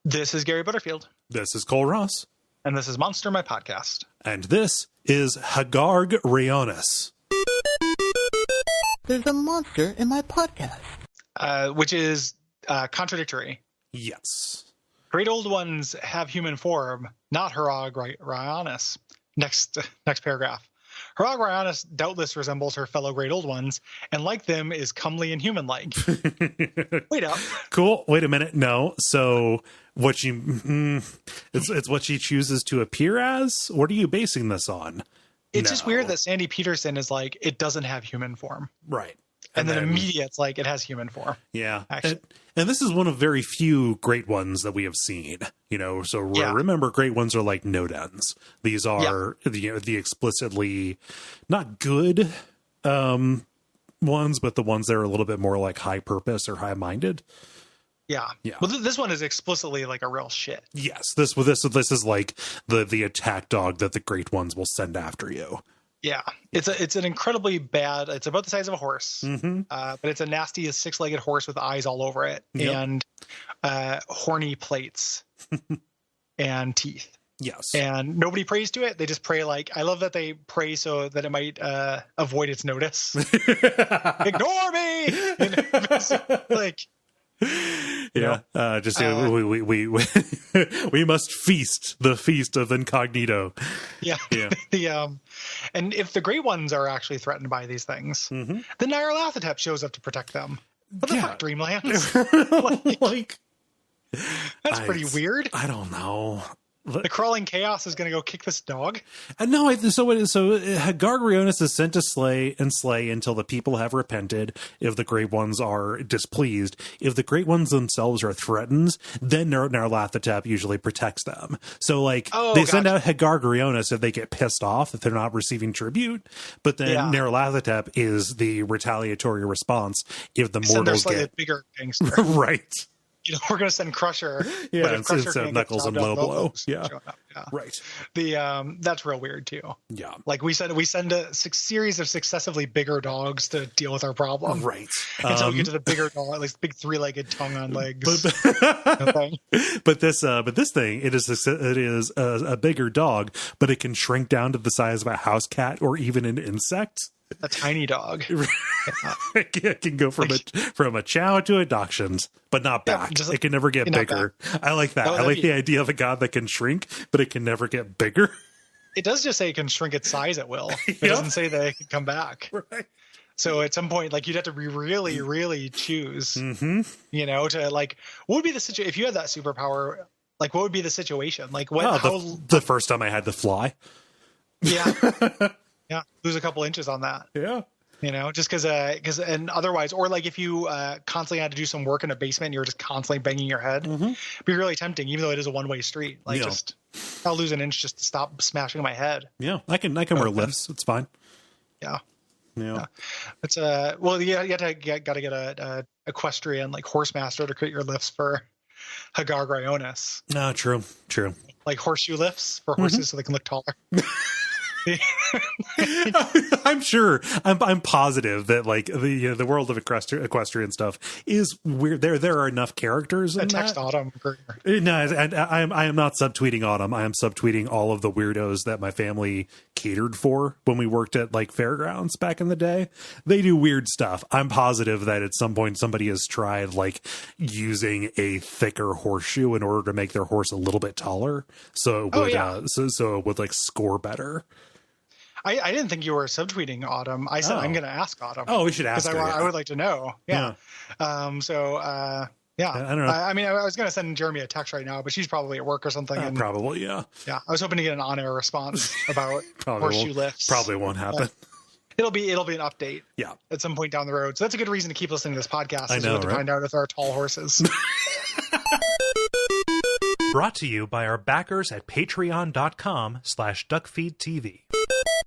This is Gary Butterfield. This is Cole Ross. And this is Monster, my podcast. And this is Hagarg Ryonis. There's a monster in my podcast. Which is contradictory. Yes. Great old ones have human form, not Hagarg Ryonis. Next paragraph. Hagarg Ryonis doubtless resembles her fellow great old ones, and like them is comely and human-like. Wait up. Cool. Wait a minute. No. So what it's what she chooses to appear as? What are you basing this on? It's just weird that Sandy Peterson is like, it doesn't have human form. Right. And then immediately it's like, it has human form. Yeah. Actually. And this is one of very few great ones that we have seen, so remember, great ones are like no-dens. These are the explicitly not good ones, but the ones that are a little bit more like high purpose or high minded. Yeah. Well, this one is explicitly like a real shit. Yes. This is like the attack dog that the great ones will send after you. Yeah, it's an incredibly bad. It's about the size of a horse, mm-hmm. But it's a nasty 6-legged horse with eyes all over it, and horny plates and teeth. Yes, and nobody prays to it. They just pray I love that they pray so that it might avoid its notice. Ignore me, we must feast the feast of incognito. Yeah. And if the great ones are actually threatened by these things, mm-hmm. then Nyarlathotep shows up to protect them. What the fuck, Dreamlands? That's pretty weird. I don't know. The crawling chaos is going to go kick this dog. No, so Hagarg Ryonis is sent to slay until the people have repented. If the great ones are displeased, if the great ones themselves are threatened, then Nyarlathotep usually protects them. So they send out Hagarg Ryonis if they get pissed off if they're not receiving tribute, but then Nyarlathotep is the retaliatory response if the mortals get bigger gangster. Right. We're going to send Crusher. Yeah, but if Crusher so Knuckles and Low Blow. Yeah. Right. That's real weird too. Yeah. We send a series of successively bigger dogs to deal with our problem. Right. Until we get to the bigger dog, like big 3-legged tongue on legs. But this thing, it is a bigger dog, but it can shrink down to the size of a house cat or even an insect. A tiny dog. It can go from a chow to a dachshund, but not back. It can never get bigger. I like that. I like the idea of a god that can shrink, but it can never get bigger. It does just say it can shrink its size at will. It doesn't say that it can come back. Right. So at some point, you'd have to really, really choose, mm-hmm. To what would be the situation if you had that superpower? What would be the situation? The first time I had to fly. Yeah. Yeah, lose a couple inches on that. Yeah. Just because and otherwise, or if you constantly had to do some work in a basement and you're just constantly banging your head, mm-hmm. it'd be really tempting, even though it is a one-way street. I'll lose an inch just to stop smashing my head. Yeah, I can wear lifts. It's fine. Yeah. Yeah. It's you got to get a equestrian horse master to create your lifts for Hagarg Ryonis. No, true. Like horseshoe lifts for horses, mm-hmm. so they can look taller. I'm sure. I'm positive that the world of equestrian stuff is weird. There are enough characters in text that. Autumn. No, I am not subtweeting Autumn. I am subtweeting all of the weirdos that my family catered for when we worked at fairgrounds back in the day. They do weird stuff. I'm positive that at some point somebody has tried using a thicker horseshoe in order to make their horse a little bit taller, so it would so it would score better. I didn't think you were subtweeting Autumn. I said I'm going to ask Autumn. Oh, we should ask her. I would like to know. Yeah. Yeah. I don't know. I was going to send Jeremy a text right now, but she's probably at work or something. Probably, yeah. Yeah. I was hoping to get an on-air response about horseshoe lifts. Probably won't happen. It'll be an update. Yeah. At some point down the road. So that's a good reason to keep listening to this podcast. I know, to find out if there are tall horses. Brought to you by our backers at patreon.com/Duckfeed.tv.